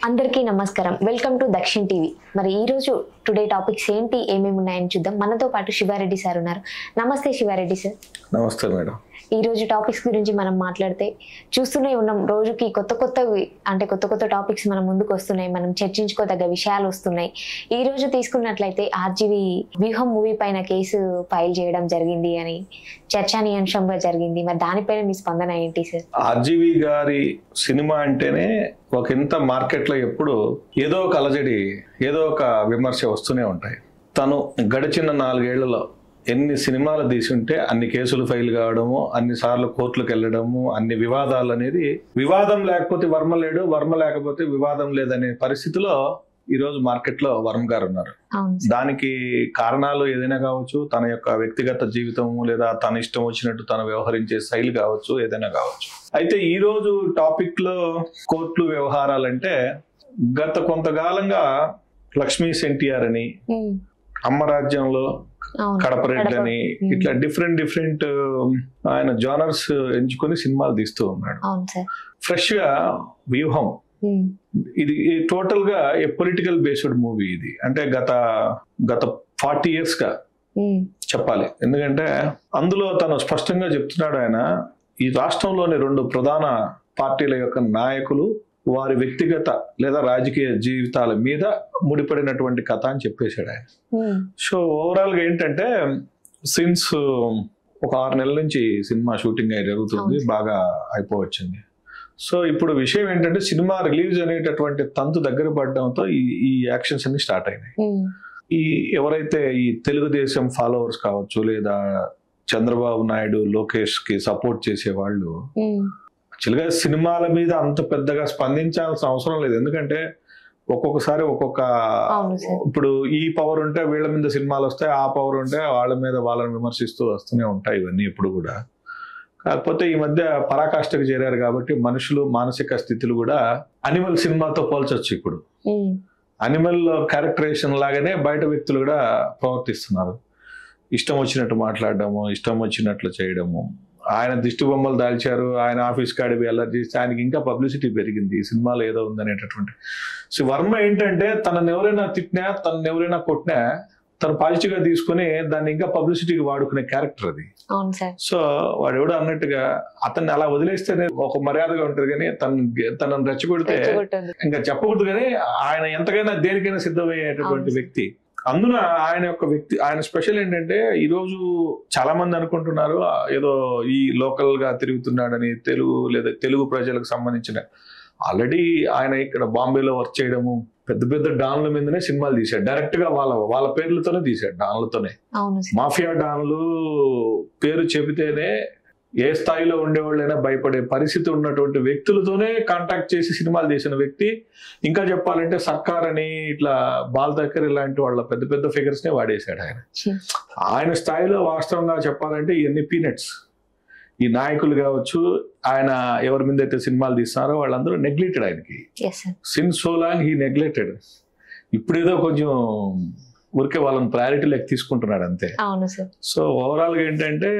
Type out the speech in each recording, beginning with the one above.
అందరికీ నమస్కారం. Welcome to Dakshin TV. మరి ఈ రోజు టుడే టాపిక్స్ ఏంటి, ఏమేమి ఉన్నాయని చూద్దాం. మనతో పాటు శివారెడ్డి సార్ ఉన్నారు. నమస్తే శివారెడ్డి సార్. నమస్తే మేడం. ఈ రోజు టాపిక్స్ గురించి మనం మాట్లాడితే చూస్తూనే ఉన్నాం, రోజుకి కొత్త కొత్త టాపిక్స్ మన ముందుకు వస్తున్నాయి, మనం చర్చించుకోదగ్గ విషయాలు వస్తున్నాయి. ఈ రోజు తీసుకున్నట్లయితే ఆర్జీవి వ్యూహం మూవీ పైన కేసు ఫైల్ చేయడం జరిగింది అని చర్చానీయాంశంగా జరిగింది. మరి దానిపైన మీ స్పందన ఏంటి సార్? ఆర్జీవి గారి సినిమా అంటేనే ఒక ఇంత మార్కెట్ లో ఎప్పుడు ఏదో ఒక అలజడి, ఏదో ఒక విమర్శ వస్తూనే ఉంటాయి. తను గడిచిన 4 ఏళ్లలో ఎన్ని సినిమాలు తీసుంటే అన్ని కేసులు ఫైల్ కావడము, అన్ని సార్లు కోర్టులకు వెళ్ళడము, అన్ని వివాదాలు అనేది, వివాదం లేకపోతే వర్మ లేడు, వర్మ లేకపోతే వివాదం లేదనే పరిస్థితిలో ఈ రోజు మార్కెట్ లో వర్మ గారు ఉన్నారు. దానికి కారణాలు ఏదైనా కావచ్చు, తన యొక్క వ్యక్తిగత జీవితము లేదా తన ఇష్టం వచ్చినట్టు తను వ్యవహరించే శైలి కావచ్చు, ఏదైనా కావచ్చు. అయితే ఈ రోజు టాపిక్ లో కోర్టులు వ్యవహారాలంటే గత కొంతకాలంగా లక్ష్మీ సెన్టీఆర్ అని, అమ్మరాజ్యంలో కడపరెడ్డి అని, ఇట్లా డిఫరెంట్ ఆయన జోనర్స్ ఎంచుకొని సినిమాలు తీస్తూ ఉన్నాడు. ఫ్రెష్ గా వ్యూహం ఇది టోటల్ గా ఏ పొలిటికల్ బేస్డ్ మూవీ ఇది. అంటే గత 40 years గా చెప్పాలి. ఎందుకంటే అందులో తను స్పష్టంగా చెప్తున్నాడు, ఆయన ఈ రాష్ట్రంలోని 2 ప్రధాన పార్టీల యొక్క నాయకులు వారి వ్యక్తిగత లేదా రాజకీయ జీవితాల మీద ముడిపడినటువంటి కథ అని చెప్పేశాడు ఆయన. సో ఓవరాల్ గా ఏంటంటే సిన్స్ ఒక 6 నెలల నుంచి సినిమా షూటింగ్ అయి జరుగుతుంది, బాగా అయిపోవచ్చింది. సో ఇప్పుడు విషయం ఏంటంటే సినిమా రిలీజ్ అనేటటువంటి తంతు దగ్గర పడడంతో ఈ యాక్షన్స్ అన్ని స్టార్ట్ అయినాయి. ఈ ఎవరైతే ఈ తెలుగుదేశం ఫాలోవర్స్ కావచ్చు, లేదా చంద్రబాబు నాయుడు, లోకేష్ కి సపోర్ట్ చేసే వాళ్ళు యాక్చువల్గా సినిమాల మీద అంత పెద్దగా స్పందించాల్సిన అవసరం లేదు. ఎందుకంటే ఒక్కొక్కసారి ఇప్పుడు ఈ పవర్ ఉంటే వీళ్ళ మీద సినిమాలు వస్తాయి, ఆ పవర్ ఉంటే వాళ్ళ మీద వాళ్ళని విమర్శిస్తూ వస్తూనే ఉంటాయి ఇవన్నీ ఎప్పుడు కూడా. కాకపోతే ఈ మధ్య పరాకాష్ఠకు చేరారు కాబట్టి మనుషులు మానసిక స్థితులు కూడా అనిమల్ సినిమాతో పోల్చొచ్చు. ఇప్పుడు అనిమల్ క్యారెక్టరేషన్ లాగానే బయట వ్యక్తులు కూడా ప్రవర్తిస్తున్నారు. ఇష్టం వచ్చినట్టు మాట్లాడడము, ఇష్టం వచ్చినట్లు చేయడము. ఆయన దిష్టి బొమ్మలు దాల్చారు, ఆయన ఆఫీస్ కాడివి అల్లరి చేస్తే ఆయనకి ఇంకా పబ్లిసిటీ పెరిగింది, ఈ సినిమాలో ఏదో ఉందనేటటువంటి. సో వర్మ ఏంటంటే తనని ఎవరైనా తిట్టినా, తనని ఎవరైనా కొట్టినా తను పాజిటివ్ గా తీసుకుని దాన్ని ఇంకా పబ్లిసిటీకి వాడుకునే క్యారెక్టర్ అది. సో వాడు ఎవడో అన్నట్టుగా అతన్ని అలా వదిలేస్తేనే ఒక మర్యాదగా ఉంటుంది, కానీ తనను రెచ్చగొడితే ఇంకా చెప్పకూడదు. కానీ ఆయన ఎంతకైనా దేనికైనా సిద్ధమయ్యేటటువంటి వ్యక్తి. అందున ఆయన స్పెషల్ ఏంటంటే ఈ రోజు చాలా మంది అనుకుంటున్నారు ఏదో ఈ లోకల్ గా తిరుగుతున్నాడని, తెలుగు ప్రజలకు సంబంధించిన. ఆల్రెడీ ఆయన ఇక్కడ బాంబేలో వర్క్ చేయడము, పెద్ద డాన్ల మీదనే సినిమాలు తీశాడు. డైరెక్ట్ గా వాళ్ళ పేర్లతోనే తీశాడు, డాన్లతోనే. మాఫియా డాన్లు పేరు చెబితేనే ఏ స్థాయిలో ఉండేవాళ్ళైనా భయపడే పరిస్థితి ఉన్నటువంటి వ్యక్తులతోనే కాంటాక్ట్ చేసి సినిమాలు తీసిన వ్యక్తి. ఇంకా చెప్పాలంటే సర్కార్ అని, ఇట్లా బాల్ థక్కర్ ఇలాంటి వాళ్ళ పెద్ద ఫిగర్స్ నే వాడేశాడు ఆయన. ఆయన స్థాయిలో వాస్తవంగా చెప్పాలంటే ఇవన్నీ పీనట్స్. ఈ నాయకులు కావచ్చు, ఆయన ఎవరి మీద అయితే సినిమాలు తీస్తున్నారో వాళ్ళందరూ నెగ్లెక్టెడ్ ఆయనకి. Since so long he neglected. ఇప్పుడేదో కొంచెం ఊరికే వాళ్ళని ప్రయారిటీ లెక్క తీసుకుంటున్నాడు అంతే. సో ఓవరాల్ గా ఏంటంటే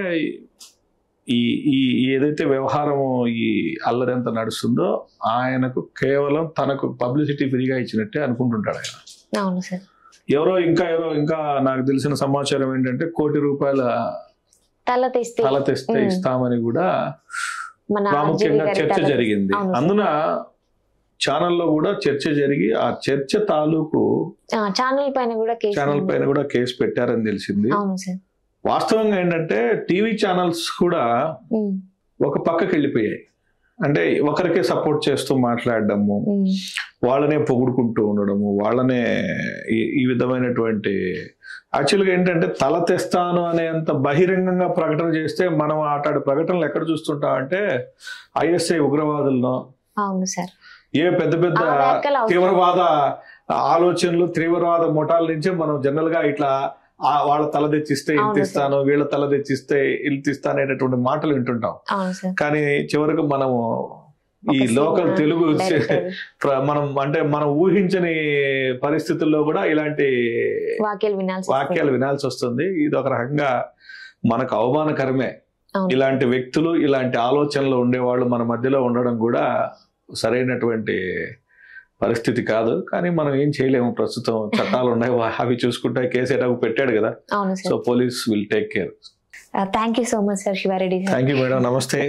ఈ ఏదైతే వ్యవహారం ఈ అల్లరి ఎంత నడుస్తుందో ఆయనకు కేవలం తనకు పబ్లిసిటీ ఫ్రీగా ఇచ్చినట్టే అనుకుంటుంటాడు ఆయన. ఎవరో ఇంకా నాకు తెలిసిన సమాచారం ఏంటంటే ₹1 కోటి తల తెస్తే ఇస్తామని కూడా ప్రాముఖ్యంగా చర్చ జరిగింది. అందున ఛానల్లో కూడా చర్చ జరిగి ఆ చర్చ తాలూకు ఛానల్ పైన కూడా కేసు పెట్టారని తెలిసింది. వాస్తవంగా ఏంటంటే టీవీ ఛానల్స్ కూడా ఒక పక్కకి వెళ్ళిపోయాయి. అంటే ఒకరికే సపోర్ట్ చేస్తూ మాట్లాడడము, వాళ్ళనే పొగుడుకుంటూ ఉండడము, వాళ్ళనే ఈ విధమైనటువంటి. యాక్చువల్గా ఏంటంటే తల తెస్తాను అనేంత బహిరంగంగా ప్రకటన చేస్తే మనం అట్లాంటి ప్రకటనలు ఎక్కడ చూస్తుంటాం అంటే ఐఎస్ఐ ఉగ్రవాదులను, ఏ పెద్ద తీవ్రవాద ఆలోచనలు, తీవ్రవాద ముఠాల నుంచే మనం జనరల్ గా ఇట్లా వాళ్ళ తల తెచ్చిస్తే ఇంత ఇస్తాను, వీళ్ళ తల తెచ్చిస్తే ఇంత ఇస్తా అనేటటువంటి మాటలు వింటుంటాం. కానీ చివరకు మనము ఈ లోకల్ తెలుగు మనం ఊహించని పరిస్థితుల్లో కూడా ఇలాంటి వాక్యాలు వినాల్సి వస్తుంది. ఇది ఒక రకంగా మనకు అవమానకరమే. ఇలాంటి వ్యక్తులు, ఇలాంటి ఆలోచనలు ఉండేవాళ్ళు మన మధ్యలో ఉండడం కూడా సరైనటువంటి పరిస్థితి కాదు. కానీ మనం ఏం చేయలేము, ప్రస్తుతం చట్టాలు ఉన్నాయి, అవి చూసుకుంటే కేసు ఎటాకు పెట్టాడు కదా. అవును so sir. Police will take care. Thank you so much sir Shiva Reddy sir. Thank you madam, నమస్తే.